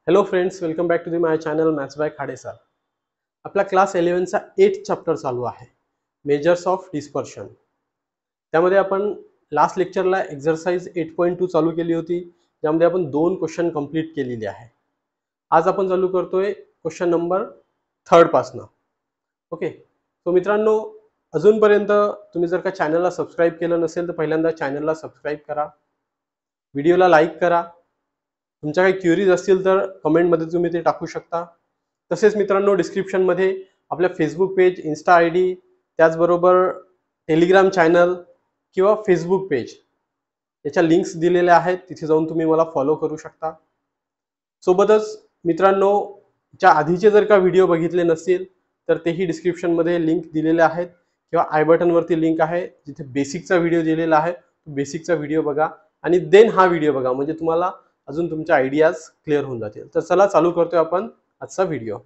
Hello friends, welcome back to the my channel maths by Khade sir. आपला class 11चा 8th chapter चालू आहे, measures of dispersion. त्यामध्ये आपण लास्ट लेक्चरला एक्सरसाइज 8.2 चालू केली होती, ज्यामध्ये आपण 2 क्वेश्चन कंप्लीट केलेले आहे. आज आपण चालू करतोय क्वेश्चन नंबर 3 पासनं. ओके, सो मित्रांनो, अजूनपर्यंत तुम्ही जर का चॅनलला सबस्क्राईब केलं नसेल तर पहिल्यांदा चॅनलला सबस्क्राईब करा, व्हिडिओला लाईक करा. तुमच्या काही क्युरीज असतील तर कमेंटमध्ये तुम्ही ते टाकू शकता. तसेच मित्रांनो, डिस्क्रिप्शनमध्ये आपल्या Facebook page, Insta I D, त्याचबरोबर टेलिग्राम चॅनल किंवा फेसबुक पेज याच्या लिंक्स दिलेल्या आहेत, तिथे जाऊन तुम्ही मला फॉलो करू शकता. सोबतच मित्रांनो, ज्या आधीचे जर का व्हिडिओ बघितले नसतील तर तेही डिस्क्रिप्शनमध्ये लिंक दिलेले आहेत किंवा आय बटनवरती लिंक आहे, जिथे बेसिकचा व्हिडिओ दिलेला आहे. बेसिकचा व्हिडिओ बघा आणि देन हा व्हिडिओ बघा, म्हणजे तुम्हाला अजून तुमच्या आयडियाज क्लिअर होऊन जातील. तर चला चालू करतोय आपण आजचा व्हिडिओ.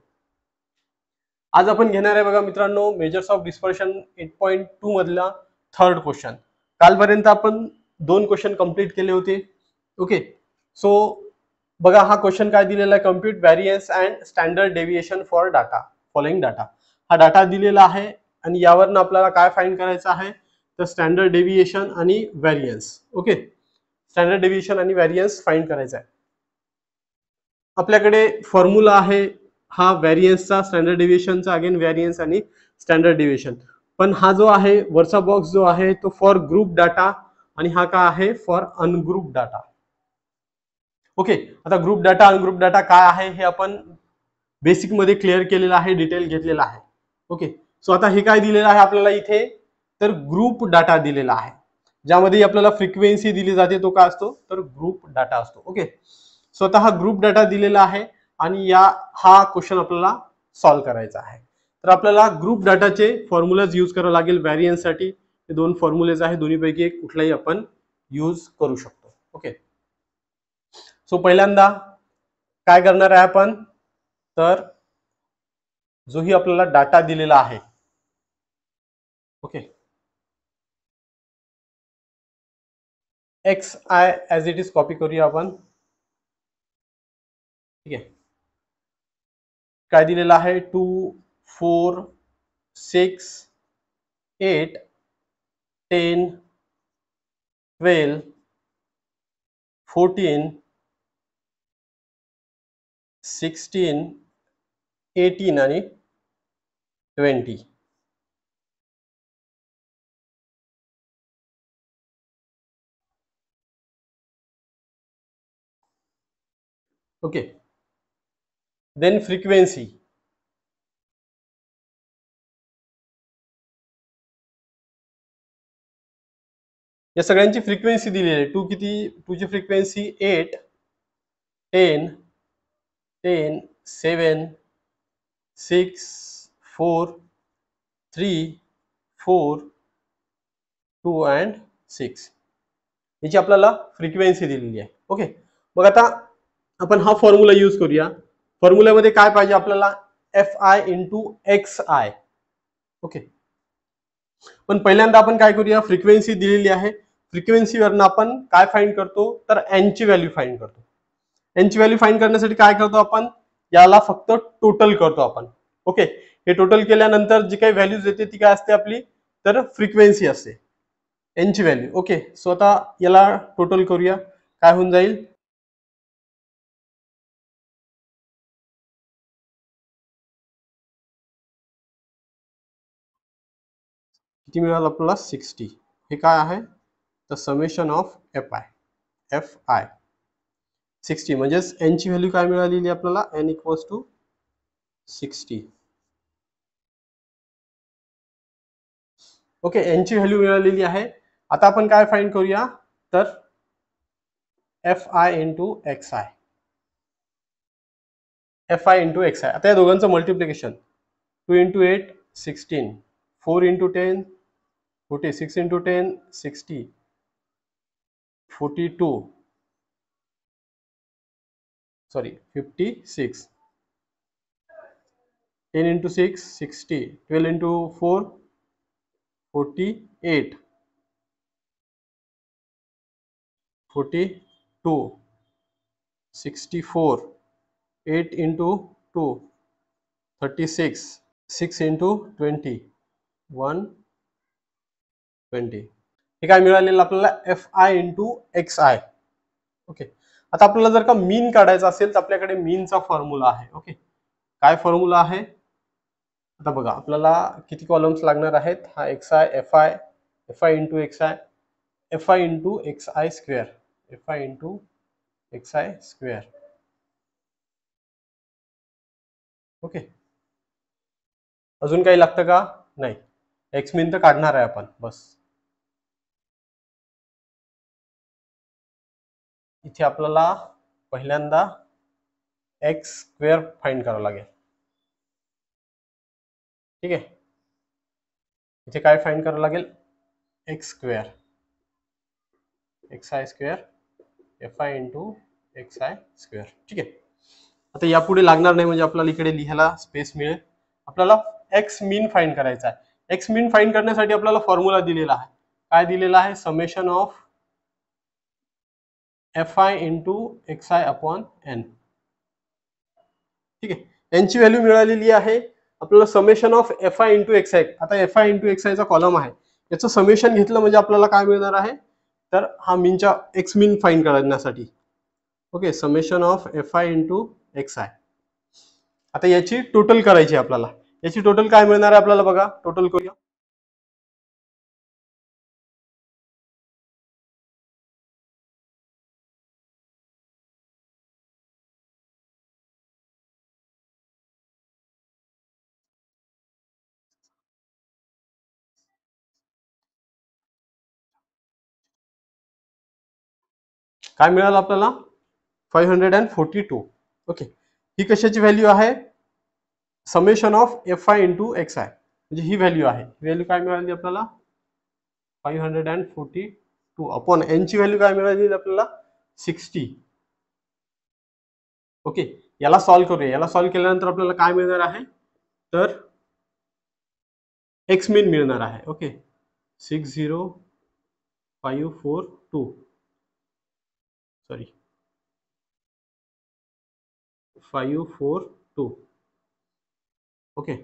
आज आपण घेणार आहे बघा मित्रांनो, मेजर्स ऑफ डिस्पर्शन 8.2 मधला 3rd क्वेश्चन. कालपर्यंत आपण 2 क्वेश्चन कंप्लीट केले होते. ओके, सो बघा हा क्वेश्चन काय दिलेला आहे, compute variance and standard deviation for data following data. हा डाटा दिलेला आहे आणि यावरनं आपल्याला काय फाइंड करायचं आहे, तर स्टँडर्ड डेव्हिएशन आणि व्हॅरियन्स. ओके, स्टँडर्ड डेव्हिएशन आणि व्हॅरियन्स फाइंड करायचा आहे. आपल्याकडे फॉर्म्युला आहे हा व्हॅरियन्सचा, स्टँडर्ड डेव्हिएशनचा, अगेन व्हॅरियन्स आणि स्टँडर्ड डेव्हिएशन. पण हा जो आहे वरचा बॉक्स जो आहे तो फॉर ग्रुप डाटा आणि हा काय आहे फॉर अनग्रुप डाटा. ओके, आता ग्रुप डाटा अनग्रुप डाटा काय आहे हे आपण बेसिक मध्ये क्लिअर केलेलं आहे, डिटेल घेतलेला आहे. ओके, सो आता हे काय दिलेलं आहे आपल्याला इथे, तर ग्रुप डाटा दिलेला आहे, ज्यामध्ये आपल्याला फ्रिक्वेन्सी दिली जाते. तो काय असतो, तर ग्रुप डाटा असतो. ओके, सो आता हा ग्रुप डाटा दिलेला आहे आणि हा क्वेश्चन आपल्याला सॉल्व्ह करायचा आहे. तर आपल्याला ग्रुप डाटाचे फॉर्म्युलाज यूज करावे लागेल. व्हॅरियन्ससाठी हे 2 फॉर्म्युलेज आहे, दोन्हीपैकी एक कुठलाही आपण यूज करू शकतो. ओके, सो पहिल्यांदा काय करणार आहे आपण, तर जोही आपल्याला डाटा दिलेला आहे, okay, X I as it is copy करूया आपण. ठीक आहे, काय दिलेलं आहे, 2 4 6 8 10 12 14 16 18 आणि 20. Okay, then frequency. या सगळ्यांची फ्रिक्वेन्सी दिलेली आहे. 2 किती, 2 ची फ्रिक्वेन्सी 8 10 10 7 6 4 3 4 2 अँड 6 याची आपल्याला फ्रिक्वेन्सी दिलेली आहे. ओके, मग आता आपण हा फॉर्म्युला यूज करूया. फॉर्म्युल्यामध्ये काय पाहिजे आपल्याला, F I into X I. Okay, पण पहिल्यांदा आपण काय करूया, फ्रिक्वेन्सी दिलेली आहे, फ्रिक्वेन्सीवरनं आपण काय फाइंड करतो, तर एन ची व्हॅल्यू फाइंड करतो. एन ची व्हॅल्यू फाइंड करण्यासाठी काय करतो आपण, याला फक्त टोटल करतो आपण. ओके, हे टोटल केल्यानंतर जी काही व्हॅल्यूज येते ती काय असते आपली, तर फ्रिक्वेन्सी असते, एन ची व्हॅल्यू. ओके, सो आता याला टोटल करूया, काय होऊन जाईल, किती मिळालं आपल्याला, 60. हे काय आहे, the summation of F I 60, म्हणजेच एन ची व्हॅल्यू काय मिळालेली आपल्याला, N equals to 60. Okay, N ची व्हॅल्यू मिळालेली आहे. आता आपण काय फाइंड करूया, तर F I into X I, F I into X I. आता या दोघांचं multiplication, 2 into 8 16, 4 into 10 40, 6 into 10 60, 42, sorry 56, 10 into 6 60, 12 into 4 48, 42, 64, 8 into 2 36, 6 into 20 120. हे काय मिळालेलं आपल्याला F I into X I. Okay, आता आपल्याला जर का मीन काढायचा असेल तर आपल्याकडे मीनचा फॉर्म्युला आहे. ओके, काय फॉर्म्युला आहे आता बघा, आपल्याला किती कॉलम्स लागणार आहेत. हा X I F I into X I, F I into X I square, F I into X I square. Okay, अजून काही लागतं का? नाही, एक्स मीन तर काढणार आहे आपण बस. इथे आपल्याला पहिल्यांदा एक्स स्क्वेअर फाइंड करावं लागेल. ठीक आहे, इथे काय फाइंड करावं लागेल? X square, x I square F I into X I square. ठीक आहे, आता यापुढे लागणार नाही म्हणजे आपल्याला इकडे लिहायला स्पेस मिळेल. आपल्याला एक्स मीन फाइंड करायचा आहे. एक्स मीन फाइंड करण्यासाठी आपल्याला फॉर्म्युला दिलेला आहे. काय दिलेला आहे? Summation of F I into X I upon N. ठीक आहे, यांची व्हॅल्यू मिळालेली आहे आपल्याला. Summation of F I into X I, आता एफ आय इंटू एक्स आयचा कॉलम आहे, याचं समेशन घेतलं म्हणजे आपल्याला काय मिळणार आहे? तर हा मीनच्या एक्स मीन फाइंड करण्यासाठी. Okay, summation of F I into X I. आता याची टोटल करायची आपल्याला. याची टोटल काय मिळणार आहे आपल्याला? बघा, टोटल करूया. काय मिळालं आपल्याला? 542. ओके, ही कशाची व्हॅल्यू आहे? Summation of F I into X I, म्हणजे ही व्हॅल्यू आहे. व्हॅल्यू काय मिळाली आपल्याला? 542 अपॉन एन ची व्हॅल्यू काय मिळाली आपल्याला? 60. ओके, याला सॉल्व्ह करूया. याला सॉल्व्ह केल्यानंतर आपल्याला काय मिळणार आहे? तर एक्स मीन मिळणार आहे. Okay, 60542, sorry 542. ओके,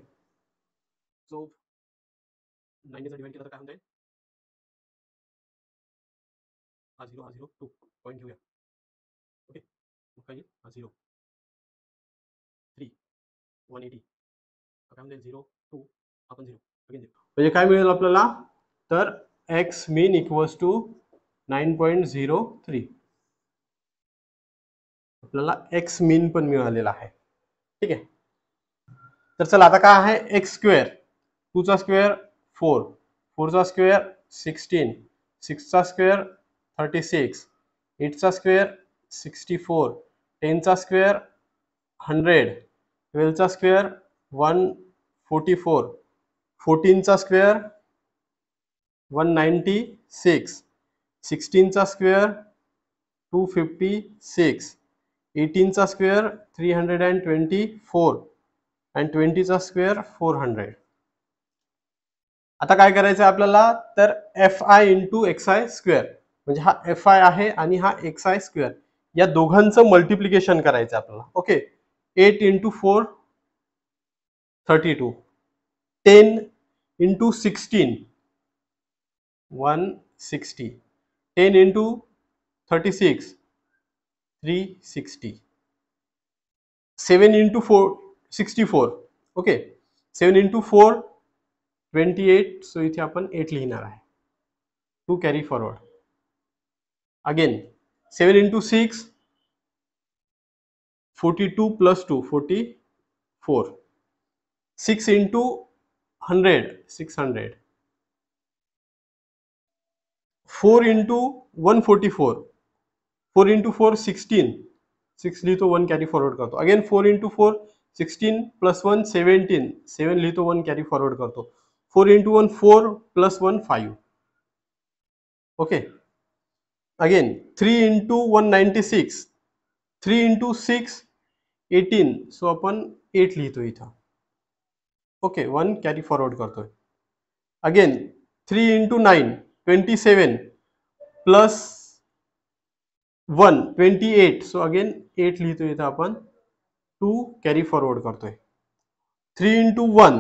सो 9 ने डिवाइड केला तर काय होईल? हा 0 2 पॉईंट घेऊया. ओके, काय हा 0 3 180, काय म्हणजे 0 2 आपण 0 अगेन 0, म्हणजे काय मिळेल आपल्याला? तर एक्स मीन इक्वल्स टू 9.03. आपल्याला एक्स मीन पण मिळालेला आहे. ठीक आहे, तर चला आता काय आहे? एक्स स्क्वेअर, 2 चा स्क्वेअर 4, 4 चा स्क्वेअर 16, 6 चा स्क्वेअर 36, 8 चा स्क्वेअर 64, 10 चा स्क्वेअर 100, 12 चा स्क्वेअर 144, 14 चा स्क्वेअर 196, 16 चा स्क्वेअर 256, 18 चा स्क्वेअर 324 आणि 20 चा स्क्वेअर 400. आता काय करायचं आहे आपल्याला? तर F I into X I square, म्हणजे हा एफ आय आहे आणि हा एक्स आय स्क्वेअर, या दोघांचं मल्टिप्लिकेशन करायचं आपल्याला. Okay, 8 into 4 32, 10 into 16 160, 10 into 36 360, 7 into 4 64. Okay, 7 into 4 28, so इथे आपण 8 लिहिणार आहे. 2 carry forward. Again 7 into 6 42 plus 2 44, 6 into 100 600, 4 into 144, 4 into 4 16, 6 लिहितो 1 कॅरी फॉरवर्ड करतो. अगेन 4 इंटू 4 16 प्लस 1 17, 7 लिहितो 1 कॅरी फॉरवर्ड करतो. 4 into 1 4 plus 1 5. Okay, again 3 into 196, 3 into 6 18, so आपण 8 लिहितो इथं. ओके, 1 कॅरी फॉरवर्ड करतोय. Again 3 into 9 27 plus 1 28, so again 8 लिहितो इथं आपण. 2 कॅरी फॉरवर्ड करतोय. 3 into 1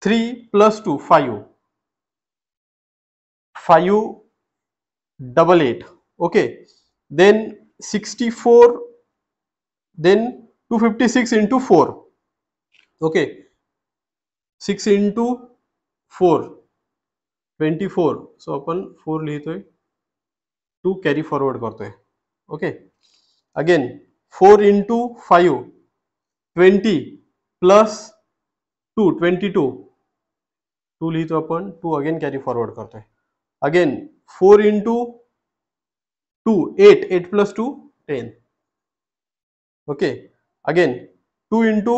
3 plus 2 5 588. Okay, then 64, then 256 into 4. Okay, 6 into 4 24. So आपण 4 लिहितोय, 2 कॅरी फॉरवर्ड करतोय. Okay, again 4 into 5 20 plus 2 22. 2 लिहितो आपण, 2 अगेन कॅरी फॉरवर्ड करतोय. Again 4 into 2 8 8 plus 2 10. Okay, again 2 into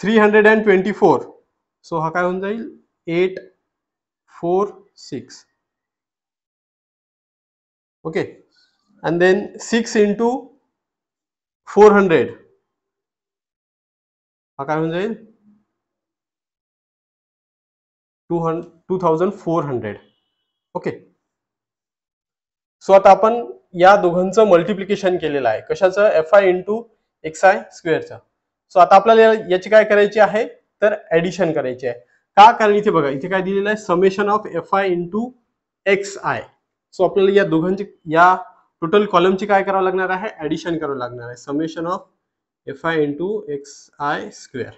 324. So हा काय होऊन जाईल 846. Okay, and then 6 into 400. हा काय होऊन जाईल 2400. ओके, सो आता आपण या दोघांचं मल्टिप्लिकेशन केलेलं आहे. कशाचं? fi into xi स्क्वेअरचं. सो आता आपल्याला याची काय करायची आहे, तर ऍडिशन करायची आहे. का? कारण इथे बघा, इथे काय दिलेलं आहे, summation of fi into xi. So आपल्याला या दोघांची, या टोटल कॉलमची काय करावं लागणार आहे, ऍडिशन करावं लागणार आहे. Summation of fi into xi square.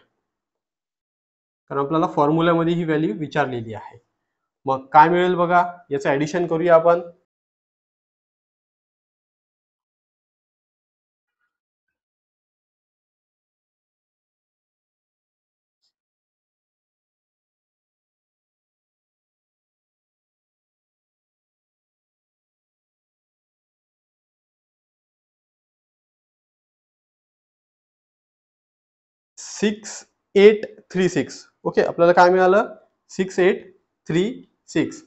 कारण आपल्याला फॉर्म्युल्यामध्ये ही व्हॅल्यू विचारलेली आहे. मग काय मिळेल बघा, याचं ऍडिशन करूया आपण. सिक्स 836. ओके, आपल्याला काय मिळालं 6836.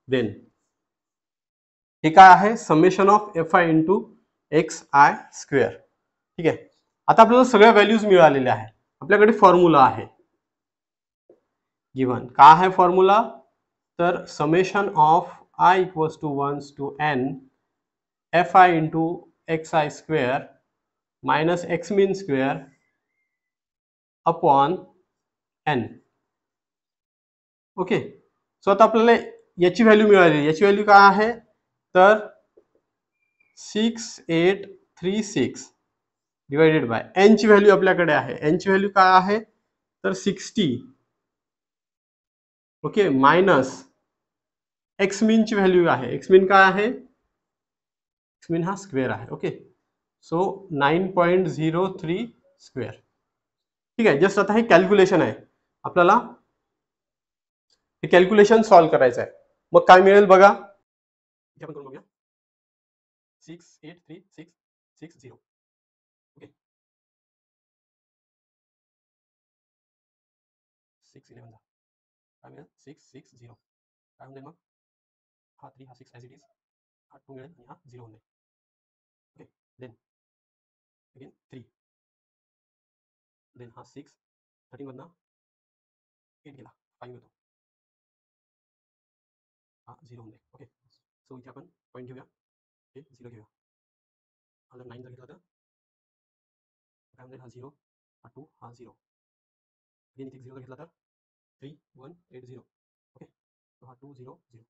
देन हे काय आहे, summation of fi into xi square. ठीक आहे, आता आपल्याला सगळ्या व्हॅल्यूज मिळालेल्या आहेत. आपल्याकडे फॉर्म्युला आहे गिवन. काय आहे फॉर्म्युला, तर summation of i equals to 1 to n fi into xi square minus x mean square upon n. Okay, so आता आपल्याला याची व्हॅल्यू मिळाली. याची व्हॅल्यू काय आहे, तर 6836 डिवायडेड बाय n ची व्हॅल्यू आपल्याकडे आहे. n ची व्हॅल्यू काय आहे, तर 60. ओके, मायनस x मीन ची व्हॅल्यू आहे. x मीन काय आहे, x मीन हा स्क्वेअर आहे. Okay, so 9.03 square. ठीक आहे, जस्ट आता हे कॅल्क्युलेशन आहे, आपल्याला हे कॅल्क्युलेशन सॉल्व्ह करायचं आहे. मग काय मिळेल बघा, इथे आपण करून बघूया. 683660. ओके, 611 काय मिळेल 660. काय होईल मग, हा 3 हा 6 ॲज इट इज, हा 2 मिळेल आणि हा 0 होईल. ओके, देन अगेन 3, देन हा 6 13 मधनं 8 गेला 5 मिळतो, हा 0 होईल. ओके, सो इथे आपण पॉईंट घेऊया, हे 0 घेऊया. हा जर 9 जर घेतला तर काय होईल, हा 0 हा 2 हा 0. अगेन इथे 0 जर घेतला तर 3180. ओके, सो हा 2 0 0.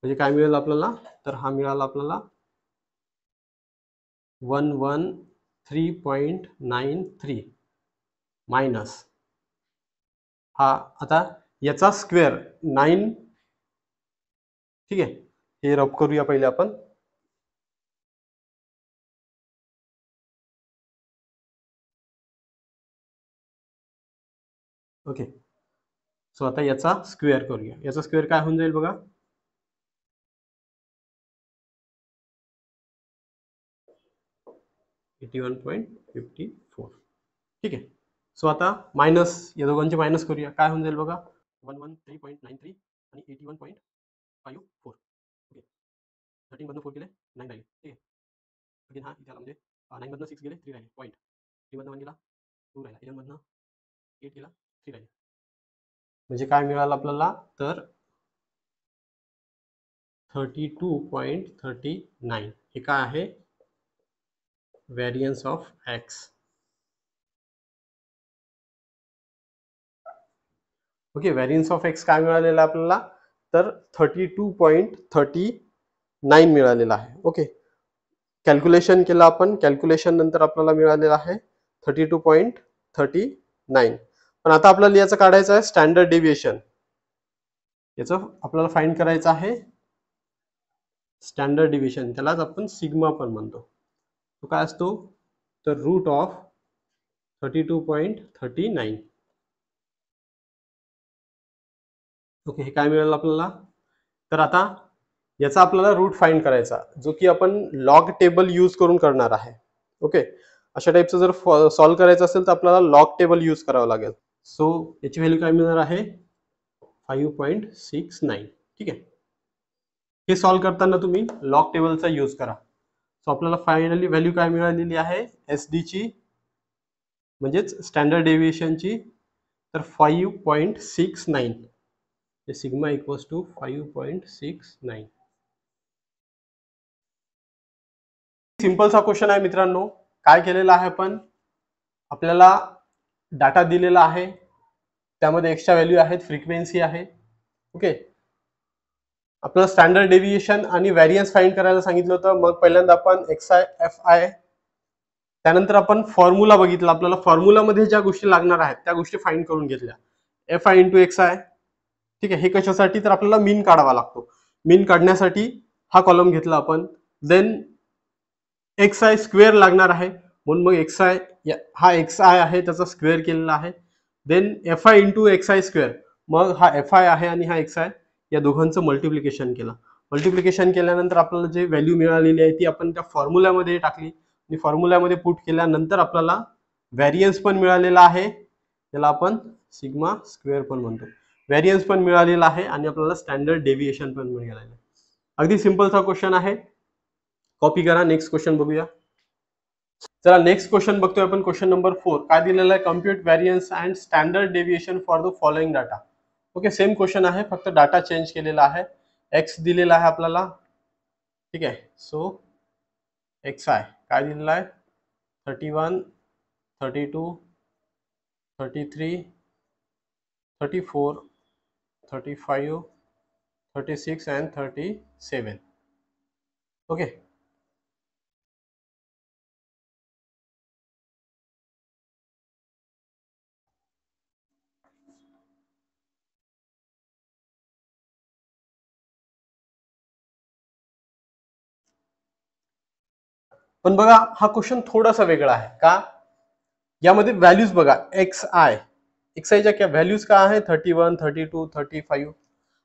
म्हणजे काय मिळेल आपल्याला, तर हा मिळाला आपल्याला 113.93 मायनस हा आता याचा स्क्वेअर 9. ठीक आहे, हे रब करूया पहिले आपण. ओके, सो आता याचा स्क्वेअर करूया. याचा स्क्वेअर काय होऊन जाईल बघा, 81.54. ठीक आहे, सो आता मायनस, या दोघांचे मायनस करूया. काय होऊन जाईल बघा, 113.93 आणि 81.54. ओके, 13 मधनं 4 गेले 9 राहिले. ठीक आहे, अगेन हा इथे आला, म्हणजे 9 मधनं 6 गेले 3 राहिले. पॉईंट 3 मधनं 1 गेला 2 राहिला, 11 मधनं 8 गेला 3 राहिले. म्हणजे काय मिळालं आपल्याला, तर 32.39. हे काय आहे, variance of x. Okay, variance of x काय मिळालेला आपल्याला, तर 32.39 मिळालेला आहे. ओके, कॅल्क्युलेशन केलं आपण, कॅल्क्युलेशन नंतर आपल्याला मिळालेला आहे 32.39. पण आता आपल्याला याचं काढायचं आहे स्टँडर्ड डेव्हिएशन. याचं आपल्याला फाइंड करायचं आहे स्टँडर्ड डेव्हिएशन, त्यालाच आपण सिग्मा पण म्हणतो. तो काय असतो, तर रूट ऑफ 32.39. ओके, हे काय मिळालं आपल्याला, तर आता याचा आपल्याला रूट फाइंड करायचा, जो की आपण लॉग टेबल यूज करून करणार आहे. ओके, अशा टाईपचं जर सॉल्व्ह करायचं असेल तर आपल्याला लॉग टेबल यूज करावं लागेल. सो याची व्हॅल्यू काय मिळणार आहे, 5.69. ठीक आहे, हे सॉल्व्ह करताना तुम्ही लॉग टेबलचा यूज करा. सो आपल्याला फायनली व्हॅल्यू काय मिळालेली आहे एस डी ची, म्हणजेच स्टँडर्ड डेव्हिएशनची, तर 5.69. Sigma equals to 5.69. सिंपलचा क्वेश्चन आहे मित्रांनो. काय केलेलं आहे आपण, आपल्याला डाटा दिलेला आहे, त्यामध्ये एक्सच्या व्हॅल्यू आहेत, फ्रिक्वेन्सी आहे. ओके, आपल्याला स्टँडर्ड डेव्हिएशन आणि व्हॅरियन्स फाइंड करायला सांगितलं होतं. मग पहिल्यांदा आपण एक्स आय एफ आय, त्यानंतर आपण फॉर्म्युला बघितला. आपल्याला फॉर्म्युलामध्ये ज्या गोष्टी लागणार आहेत त्या गोष्टी फाइंड करून घेतल्या. F I into X I. ठीक आहे, हे कशासाठी, तर आपल्याला मीन काढावा लागतो. मीन काढण्यासाठी हा कॉलम घेतला आपण. देन एक्स आय स्क्वेअर लागणार आहे, म्हणून मग एक्स आय, हा एक्स आय आहे त्याचा स्क्वेअर केलेला आहे. Then F I into X I square, मग हा एफ आय आहे आणि हा एक्स आय, या दोघांचं मल्टिप्लिकेशन केलं. मल्टिप्लिकेशन केल्यानंतर आपल्याला जे व्हॅल्यू मिळालेली आहे ती आपण त्या फॉर्म्युल्यामध्ये टाकली आणि फॉर्म्युल्यामध्ये पुट केल्यानंतर आपल्याला व्हॅरियन्स पण मिळालेला आहे, त्याला आपण सिग्मा स्क्वेअर पण म्हणतो. व्हॅरियन्स पण मिळालेला आहे आणि आपल्याला स्टँडर्ड डेव्हिएशन पण मिळालेलं आहे. अगदी सिंपलचा क्वेश्चन आहे, कॉपी करा. नेक्स्ट क्वेश्चन बघूया. चला नेक्स्ट क्वेश्चन बघतोय आपण, क्वेश्चन नंबर 4. काय दिलेलं आहे, compute variance and standard deviation for the following data. Okay, same question आहे, फक्त डाटा चेंज केलेला आहे. एक्स दिलेला आहे आपल्याला. ठीक आहे, सो एक्स आय काय दिलेला आहे, 31, 32, 33, 34, 35, 36 and 37. ओके, पण बघा हा क्वेश्चन थोडासा वेगळा आहे. का, यामध्ये व्हॅल्यूज बघा, एक्स आयच्या क्या व्हॅल्यूज काय आहे, 31, 32, 35.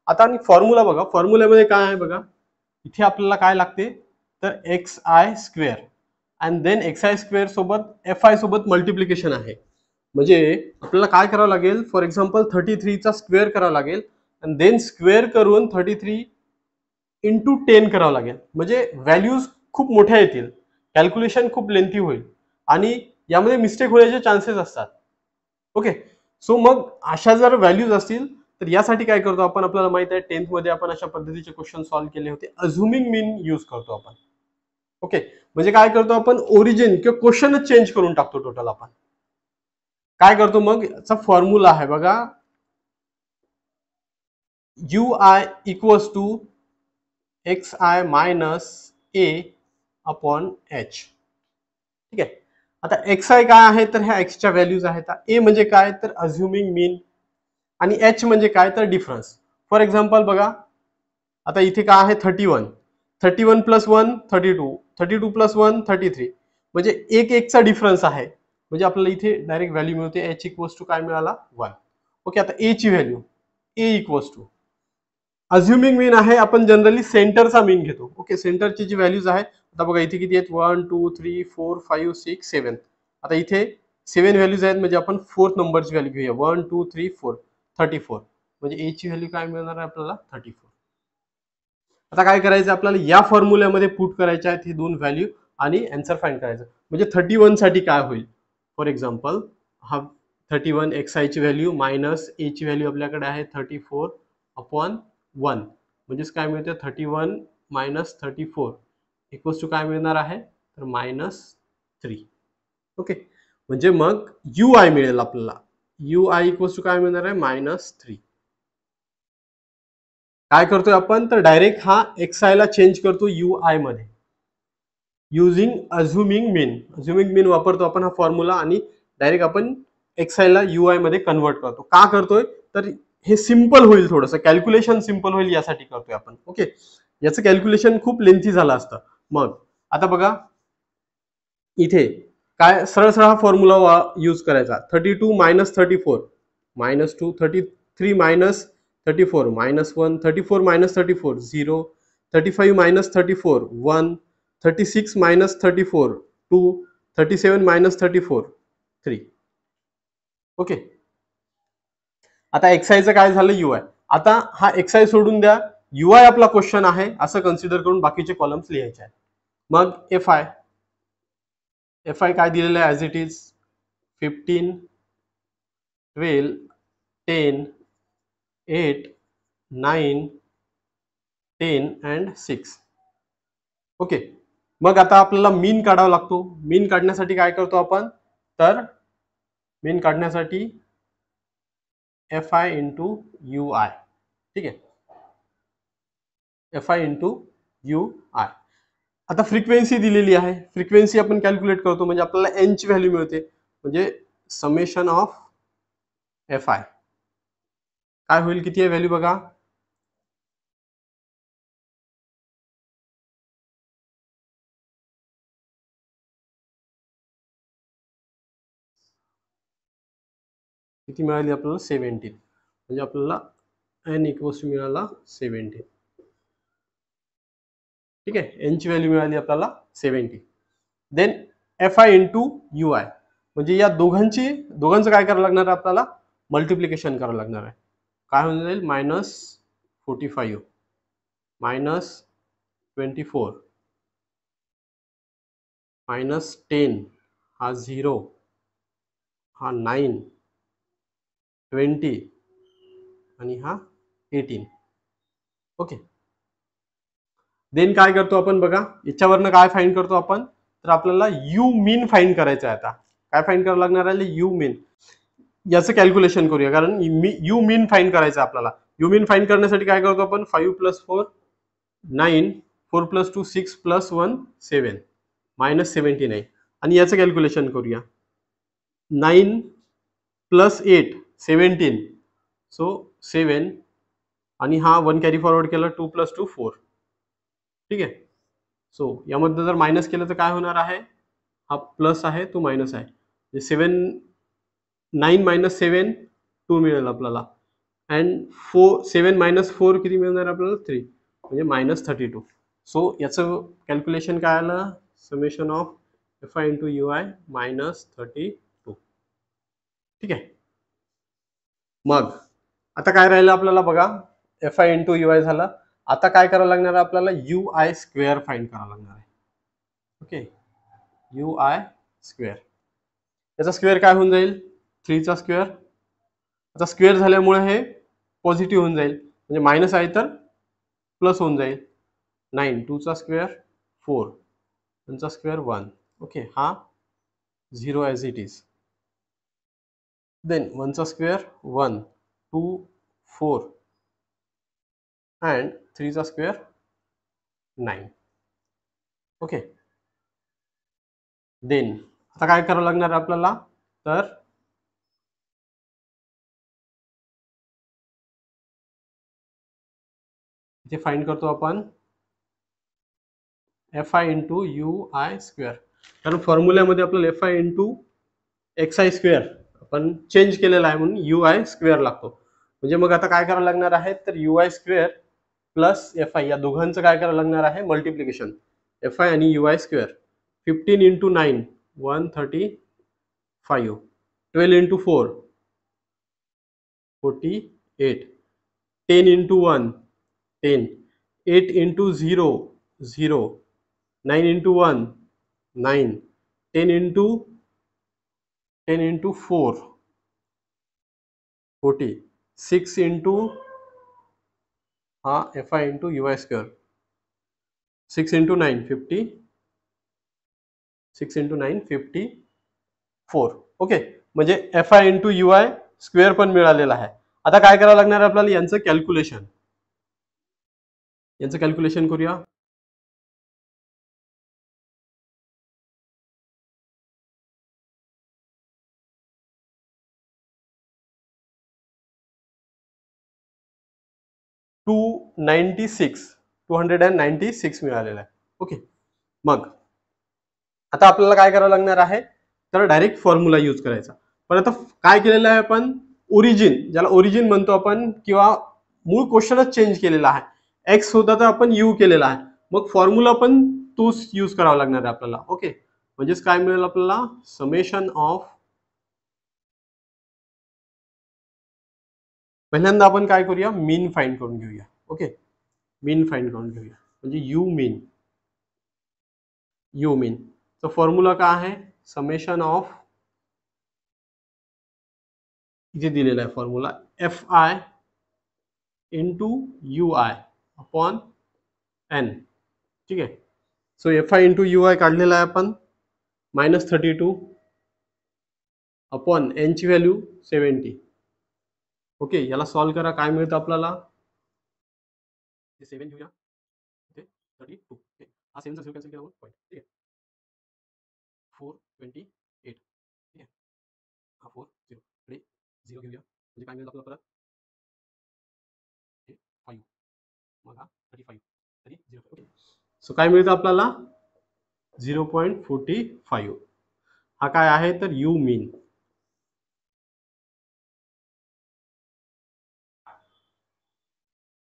आता आणि फॉर्म्युला बघा, फॉर्म्युल्यामध्ये काय आहे बघा, इथे आपल्याला काय लागते, तर X I square and then X I square सोबत एफ आय सोबत मल्टिप्लिकेशन आहे. म्हणजे आपल्याला काय करावं लागेल, फॉर एक्झाम्पल 33चा स्क्वेअर करावा लागेल आणि देन स्क्वेअर करून 33 इंटू 10 करावं लागेल. म्हणजे व्हॅल्यूज खूप मोठ्या येतील, कॅल्क्युलेशन खूप लेंथी होईल आणि यामध्ये मिस्टेक होण्याचे चान्सेस असतात. ओके, सो मग अशा जर व्हॅल्यूज असतील तर यासाठी काय करतो आपण, आपल्याला माहित आहे 10th मध्ये आपण अशा पद्धतीचे क्वेश्चन सॉल्व्ह केले होते. अझ्युमिंग मीन यूज करतो आपण. ओके, म्हणजे काय करतो आपण, ओरिजिन किंवा क्वेश्चनच चेंज करून टाकतो टोटल. आपण काय करतो, मग याचा फॉर्म्युला आहे बघा, U I equals to X I minus A upon H. ठीक आहे, आता एक्स आय काय आहे, तर ह्या एक्सच्या व्हॅल्यूज आहेत. ए म्हणजे काय, तर अझ्युमिंग मीन, आणि एच म्हणजे काय, तर डिफरन्स. फॉर एक्झाम्पल बघा, आता इथे काय आहे, 31, 31 प्लस 1 32, 32 प्लस 1 33, म्हणजे एक एकचा डिफरन्स आहे. म्हणजे आपल्याला इथे डायरेक्ट व्हॅल्यू मिळते, एच इक्वल्स टू काय मिळाला, 1. ओके, आता ए ची व्हॅल्यू, ए इक्वल्स टू अझ्युमिंग मीन आहे, आपण जनरली सेंटरचा मीन घेतो. ओके, सेंटरची जी व्हॅल्यूज आहे, आता बघा इथे किती आहेत, 1 2 3 4 5 6 7. आता इथे 7 व्हॅल्यूज आहेत, म्हणजे आपण फोर्थ नंबरची व्हॅल्यू घेऊया, 1 2 3 4 34. म्हणजे ए ची व्हॅल्यू काय मिळणार आहे आपल्याला, 34. आता काय करायचं, आपल्याला या फॉर्म्युल्यामध्ये पुट करायचे आहेत हे दोन व्हॅल्यू आणि आन्सर फाइंड करायचं. म्हणजे 31 साठी काय होईल, फॉर एक्झाम्पल हा 31 एक्स आय ची व्हॅल्यू मायनस ए ची व्हॅल्यू आपल्याकडे आहे 34 अपॉन 1, म्हणजेच काय मिळते, 31 मायनस 34 इक्वल्स टू काय मिळणार आहे, तर मायनस 3. ओके, म्हणजे मग यू आय मिळेल आपल्याला. यू आय इक्वल्स टू काय मिळणार आहे? -3. काय करतोय आपण? तर डायरेक्ट हा एक्स आय ला चेंज करतो यू आय मध्ये युझिंग अझ्युमिंग मीन. अझ्युमिंग मीन वापरतो आपण हा फॉर्म्युला आणि डायरेक्ट आपण एक्स आय ला यू आय मध्ये कन्वर्ट करतो. का करतोय? तर हे सिंपल होईल, थोडंसं कॅल्क्युलेशन सिंपल होईल यासाठी करतोय आपण. ओके, याचं कॅल्क्युलेशन खूप लेंथी झालं असतं. मग आता बघा इथे काय, सरळ सरळ हा फॉर्म्युला यूज करायचा. 32 minus 34 -2, 33 minus 34 -1, 34 minus 34 0, 35 minus 34 1, 36 minus 34 2, 37 minus 34 3. Okay, आता एक्सआयचं काय झालं? यूआय. आता हा एक्सआय सोडून द्या, यूआय आपला क्वेश्चन आहे असं कन्सिडर करून बाकीचे कॉलम्स लिहायचे आहेत. मग एफ आय काय दिलेलं आहे? As it is 15 12 10 8 9 10 and 6. Okay, मग आता आपल्याला मीन काढावा लागतो. मीन काढण्यासाठी काय करतो आपण? तर मीन काढण्यासाठी F I into U I. ठीक आहे, F I into U I. आता फ्रिक्वेन्सी दिलेली आहे, फ्रिक्वेन्सी आपण कॅल्क्युलेट करतो म्हणजे आपल्याला एन ची व्हॅल्यू मिळते, म्हणजे समेशन ऑफ एफ आय काय होईल? किती आहे व्हॅल्यू बघा? किती मिळाली आपल्याला? 17. म्हणजे आपल्याला एन इक्वल्स टू मिळाला 17. ठीक आहे, एन ची व्हॅल्यू मिळाली आपल्याला 70. Then F I into U I, म्हणजे या दोघांचं काय करावं लागणार आहे? आपल्याला मल्टिप्लिकेशन करावं लागणार आहे. काय होऊन जाईल? -45 -24 -10 हा 0 हा 9 20 आणि हा 18. ओके, देन काय करतो आपण बघा, याच्यावरनं काय फाइंड करतो आपण? तर आपल्याला यू मीन फाइंड करायचं आहे. आता काय फाइंड करावं लागणार आहे? यू मीन. याचं कॅल्क्युलेशन करूया, कारण यू मीन फाइंड करायचं आहे आपल्याला. यू मीन फाइंड करण्यासाठी काय करतो आपण? 5 + 4 9 4 + 2 6 + 1 7 -79. आणि याचं कॅल्क्युलेशन करूया. 9 + 8 17, सो 7 आणि हा 1 कॅरी फॉरवर्ड केला, 2 + 2 4. ठीक आहे, सो यामध्ये जर मायनस केलं तर काय होणार आहे? हा प्लस आहे, तो मायनस आहे. 9 - 7 2 मिळेल आपल्याला, अँड 7 - 4 किती मिळणार आपल्याला? 3, म्हणजे -32. सो याचं कॅल्क्युलेशन काय आलं? Summation of F I into U I -32. ठीक आहे, मग आता काय राहिलं आपल्याला बघा? F I into U I झालं. आता काय करावं लागणार आहे आपल्याला? यू आय स्क्वेअर फाइंड करावं लागणार आहे. ओके, यू आय स्क्वेअर, याचा स्क्वेअर काय होऊन जाईल? 3 चा स्क्वेअर. आता स्क्वेअर झाल्यामुळे हे पॉझिटिव्ह होऊन जाईल, म्हणजे मायनस आहे तर प्लस होऊन जाईल. 9 2 चा स्क्वेअर 4 1 चा स्क्वेअर 1. ओके, हा 0 ॲज इट इज. देन 1 चा स्क्वेअर 1 2 4 अँड 3 चा स्क्वेअर 9. ओके, देन आता काय करावं लागणार आहे आपल्याला? तर इथे फाइंड करतो आपण F I into U I square, कारण फॉर्म्युल्यामध्ये आपल्याला F I into X I square आपण चेंज केलेला आहे, म्हणून यू आय स्क्वेअर लागतो. म्हणजे मग आता काय करावं लागणार आहे? तर you I square plus F I, या दोघांचं काय करावं लागणार आहे? मल्टिप्लिकेशन. एफ आय आणि यू आय स्क्वेअर. 15 × 9 135, 12 × 4 48, 10 × 1 10, 8 × 0 0, 9 × 1 9, 10 × 4 40, 6 × हा F I into U I square, 6 × 9 50, 6 × 9 54. Okay, म्हणजे FI × UI स्क्वेअर पण मिळालेला आहे. आता काय करावं लागणार आहे आपल्याला, यांचं कॅल्क्युलेशन करूया. टू 296 मिळालेला आहे. ओके, मग आता आपल्याला काय करावं लागणार आहे, तर डायरेक्ट फॉर्म्युला यूज करायचा. पण आता काय केलेलं आहे आपण, ओरिजिन, ज्याला ओरिजिन म्हणतो आपण, किंवा मूळ क्वेश्चनच चेंज केलेला आहे. एक्स होता तर आपण यू केलेला आहे, मग फॉर्म्युला पण तोच यूज करावा लागणार आहे आपल्याला. ओके, म्हणजेच काय मिळेल आपल्याला, समेशन ऑफ, पहिल्यांदा आपण काय करूया, मीन फाइंड करून घेऊया. ओके, मीन फाइंड करून घेऊया, म्हणजे यू मीन तो फॉर्म्युला काय आहे, समेशन ऑफ, इथे दिलेला आहे formula, FI × UI upon N. ठीक आहे, सो FI × UI काढलेला आहे आपण, -32 अपॉन N ची व्हॅल्यू 70. ओके, याला सॉल्व करा, काय मिळतं आपल्याला, 7 घेऊया, 32, हा 7 चा 0 कॅन्सल केला आपण पॉईंट. ठीक आहे, 428. ठीक आहे, हा 4 0 पुढे 0 घेऊया, म्हणजे काय मिळेल आपल्याला परत 5, मग हा 35 तरी 0. ओके, सो काय मिळतं आपल्याला, 0.45. हा काय आहे, तर यू मीन.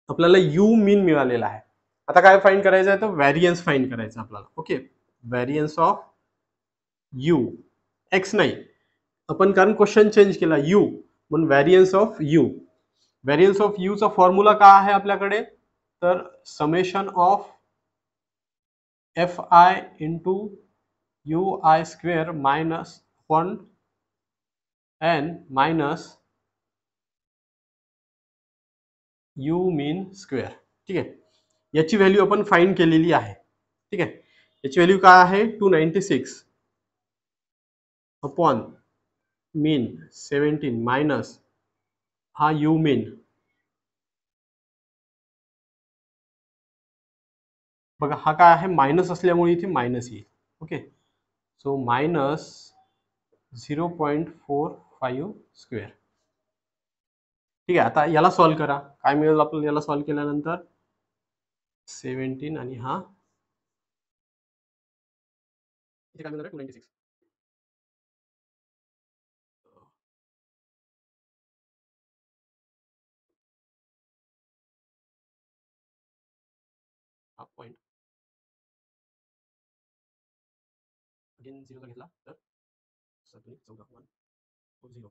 आपल्याला यू मीन मिळालेला आहे. आता काय फाइंड करायचं आहे, तर व्हॅरियन्स फाइंड करायचं आपल्याला. Okay, variance of you, x नाही, आपण कारण क्वेश्चन चेंज केला, यू, म्हणून variance of you. Variance of you चा फॉर्म्युला काय आहे आपल्याकडे, तर summation of FI × UI square minus upon N minus U mean square. ठीक आहे, याची व्हॅल्यू आपण फाइंड केलेली आहे. ठीक आहे, याची व्हॅल्यू काय आहे, 296 अपॉन मीन 17 मायनस हा यू मीन. बघा हा काय आहे, मायनस असल्यामुळे इथे मायनस येईल. Okay, so minus 0.45 square. ठीक आहे, आता याला सॉल्व करा, काय मिळेल आपल्याला याला सॉल्व केल्यानंतर, 17 आणि हा इथे काय मिळणार आहे, 296. हा पॉईंट अगेन 0 घेतला तर 14 1 4 0,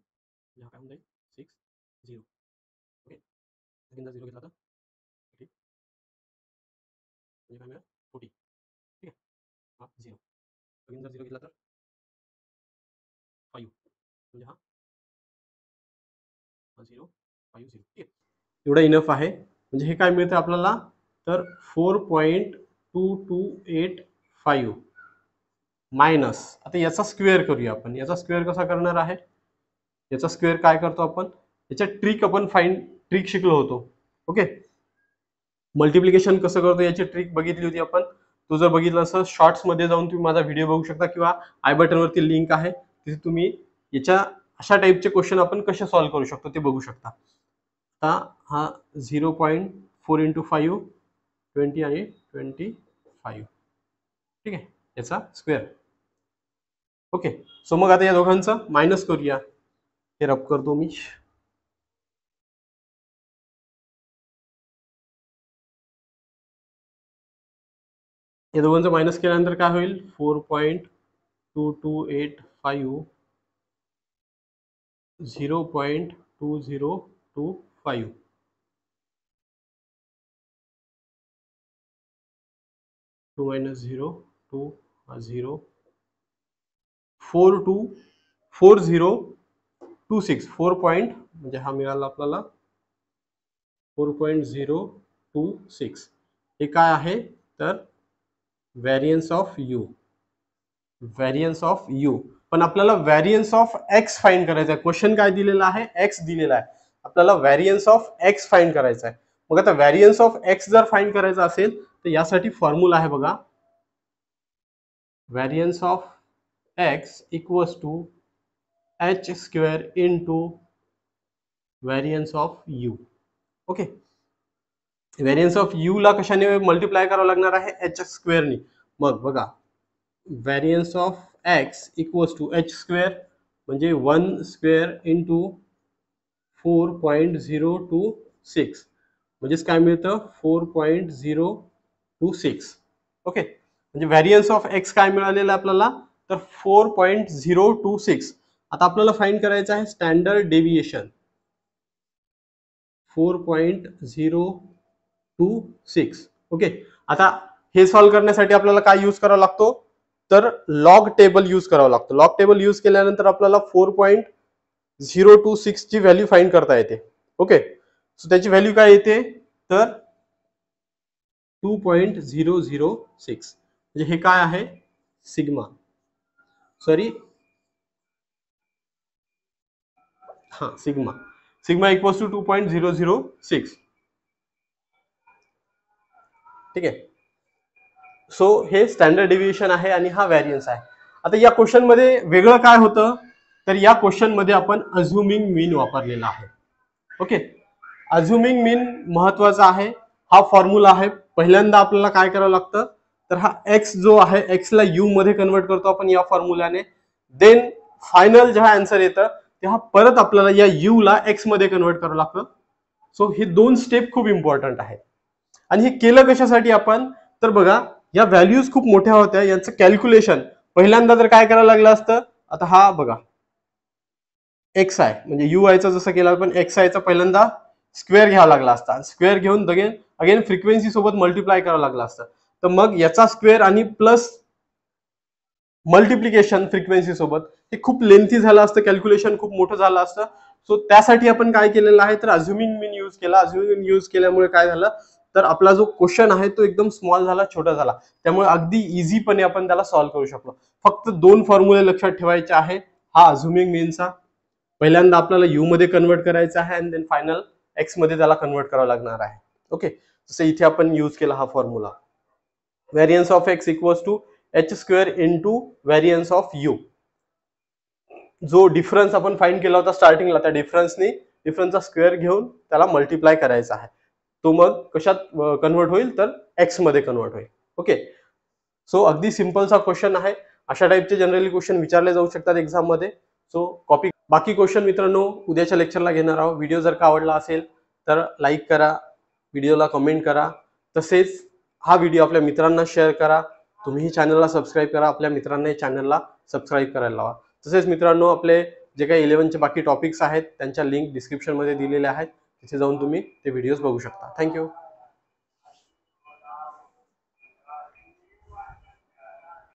हा काय होऊन जाईल 6 0. ओके, अगेन जर 0 घेतला तर 40, म्हणजे काय मिळेल 40. ठीक आहे, हा 0, अगेन जर 0 घेतला तर 5, म्हणजे हा 0 5 0. ठीक आहे, एवढा इनफ आहे. म्हणजे हे काय मिळतं आपल्याला, तर 4.2285 मायनस, आता याचा स्क्वेअर करूया आपण. याचा स्क्वेअर कसा करणार आहे, याचा स्क्वेअर काय करतो आपण, याच्या ट्रिक आपण ट्रिक शिकलो होतो. ओके, मल्टिप्लिकेशन कसं करतो याची ट्रिक बघितली होती आपण. तो जर बघितलं असेल, शॉर्ट्स मध्ये जाऊन तुम्ही माझा व्हिडिओ बघू शकता, किंवा आय बटन वरती लिंक आहे, तिथे तुम्ही याच्या अशा टाईपचे क्वेश्चन आपण कसे सॉल्व्ह करू शकतो ते बघू शकता. आता हा 0.4 × 5 20 आणि 25. ठीक आहे, याचा स्क्वेअर. ओके, सो मग आता या दोघांचं मायनस करूया. हे रब करतो मी. या दोघांचं मायनस केल्यानंतर काय होईल, 4.2285 0.2025. 2 - 0 2 0 4026 4 पॉईंट, म्हणजे हा मिळाला आपल्याला 4.026. हे काय आहे, तर variance of you. Variance of you, पण आपल्याला व्हॅरियन्स ऑफ एक्स फाइंड करायचा आहे. क्वेश्चन काय दिलेला आहे, एक्स दिलेला आहे, आपल्याला व्हॅरियन्स ऑफ एक्स फाइंड करायचा आहे. मग आता व्हॅरियन्स ऑफ एक्स जर फाइंड करायचा असेल तर यासाठी फॉर्म्युला आहे बघा, variance of X equals to H square into variance of U. Okay, variance of U ला कशाने मल्टिप्लाय करावं लागणार आहे, एच स्क्वेअरनी. मग बघा, variance of X equals to H square म्हणजे 1 स्क्वेअर इंटू 4.026 म्हणजेच काय मिळतं, 4.026. ओके, म्हणजे व्हॅरियन्स ऑफ एक्स काय मिळालेलं आपल्याला, तर 4.026. आता आपल्याला फाइंड करायचं आहे स्टँडर्ड डेव्हिएशन, 4.026. ओके, आता हे सॉल्व्ह करण्यासाठी आपल्याला काय यूज करावा लागतो, तर लॉग टेबल यूज करावा लागतो. लॉग टेबल यूज केल्यानंतर आपल्याला 4.026 ची व्हॅल्यू फाइंड करता येते. ओके, सो त्याची व्हॅल्यू काय येते, तर 2.006. म्हणजे हे काय आहे, sigma, sorry sigma equals to 2.006. ठीक आहे, सो हे स्टँडर्ड डेव्हिएशन आहे आणि हा व्हॅरियन्स आहे. आता या क्वेश्चन मध्ये वेगळं काय होतं, तर या क्वेश्चन मध्ये आपण अझ्युमिंग मीन वापरलेला आहे. ओके, अझ्युमिंग मीन महत्वाचा आहे. हा फॉर्म्युला आहे. पहिल्यांदा आपल्याला काय करावं लागतं, तर हा एक्स जो आहे, एक्स ला यू मध्ये कन्वर्ट करतो आपण या फॉर्म्युल्याने. देन फायनल जेव्हा आन्सर येतं तेव्हा परत आपल्याला या यू ला एक्स मध्ये कन्वर्ट करावं लागतं. सो हे दोन स्टेप खूप इम्पॉर्टंट आहेत. आणि हे केलं कशासाठी आपण, तर बघा, या व्हॅल्यूज खूप मोठ्या होत्या, यांचं कॅल्क्युलेशन पहिल्यांदा जर काय करायला लागलं असतं, आता हा बघा एक्स आहे म्हणजे यू आयचा जसं केलं पण एक्स आयचा पहिल्यांदा स्क्वेअर घ्यावा लागला असता, स्क्वेअर घेऊन अगेन फ्रिक्वेन्सी सोबत मल्टिप्लाय करावं लागलं असतं. तर मग याचा स्क्वेअर आणि प्लस मल्टिप्लिकेशन फ्रिक्वेन्सी सोबत हे खूप लेंथी झालं असतं, कॅल्क्युलेशन खूप मोठं झालं असतं. सो त्यासाठी आपण काय केलेलं आहे, तर अझ्युमिंग मीन यूज केला. अझ्युमिंग मीन यूज केल्यामुळे काय झालं, तर आपला जो क्वेश्चन आहे तो एकदम स्मॉल झाला, छोटा झाला. त्यामुळे अगदी इझीपणे आपण त्याला सॉल्व्ह करू शकलो. फक्त 2 फॉर्म्युले लक्षात ठेवायचे आहे. हा अझ्युमिंग मीनचा पहिल्यांदा आपल्याला यू मध्ये कन्वर्ट करायचं आहे आणि देन फायनल एक्स मध्ये त्याला कन्वर्ट करावं लागणार आहे. ओके, जसं इथे आपण यूज केला हा formula, variance of X equals to H square into variance of U. जो डिफरन्स आपण फाइंड केला होता स्टार्टिंगला, त्या डिफरन्सचा स्क्वेअर घेऊन त्याला मल्टिप्लाय करायचा आहे. तो मग कशात कन्वर्ट होईल, तर एक्स मध्ये कन्वर्ट होईल. ओके, सो अगदी सिंपलचा क्वेश्चन आहे. अशा टाइपचे जनरली क्वेश्चन विचारले जाऊ शकतात एक्झाम मध्ये. So copy. बाकी क्वेश्चन मित्रांनो उद्याच्या लेक्चरला घेणार आहोत. व्हिडिओ जर का आवडला असेल तर लाईक करा, व्हिडिओला कमेंट करा, तसेच हा व्हिडिओ आपल्या मित्रांना शेअर करा. तुम्ही चॅनलला सबस्क्राईब करा, आपल्या मित्रांनाही चॅनलला सबस्क्राईब करायला लावा. तसेच मित्रांनो आपले जे काही 11चे बाकी टॉपिक्स आहेत त्यांच्या लिंक डिस्क्रिप्शन मध्ये दिलेल्या आहेत, तिथे जाऊन तुम्ही ते व्हिडिओज बघू शकता. थँक्यू.